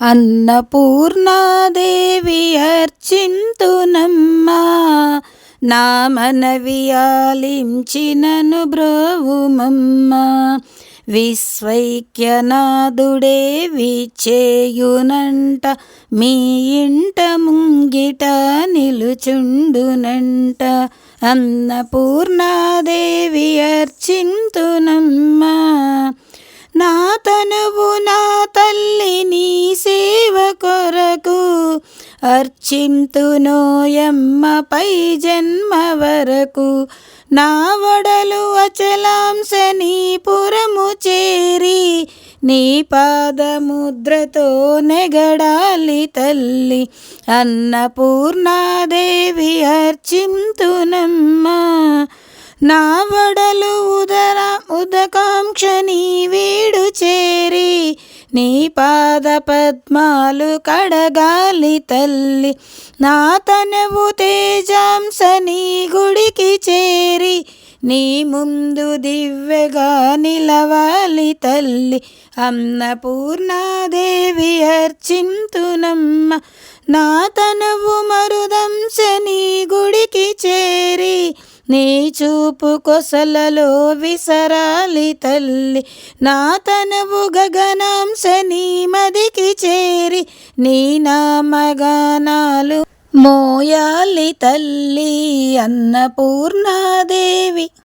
అన్నపూర్ణాదేవి అర్చింతునమ్మా, నా మనవి ఆలించినను బ్రోవుమమ్మా. విశ్వైక్యనాథుడే విచ్చేయునంట, మీ ఇంట ముంగిట నిలుచుండునంట. అన్నపూర్ణాదేవి అర్చింతునమ్మా, నా తనువు నా తల్లి నీ సేవ కొరకు అర్చింతునోయమ్మ పై జన్మ వరకు. నా వడలు అచలాంశ నీ పురము చేరి, నీ పాదముద్రతో నెగడాలి తల్లి. అన్నపూర్ణాదేవి అర్చింతునమ్మా, నా వడలు ఉదకాంక్ష నీ వీడు చేరి, నీ పాద పద్మాలు కడగాలి తల్లి. నా తనవు తేజాంశ నీ గుడికి చేరి, నీ ముందు దివ్యగా నిలవాలి తల్లి. అన్నపూర్ణాదేవి అర్చింతునమ్మ, నా తనవు మరుదంశ నీ గుడికి చేరి, నీ చూపు కొసలలో విసరాలి తల్లి. నా తనవు గగనాంశ నీ మదికి చేరి, నీ నామగానాలు మోయాలి తల్లి. అన్నపూర్ణాదేవి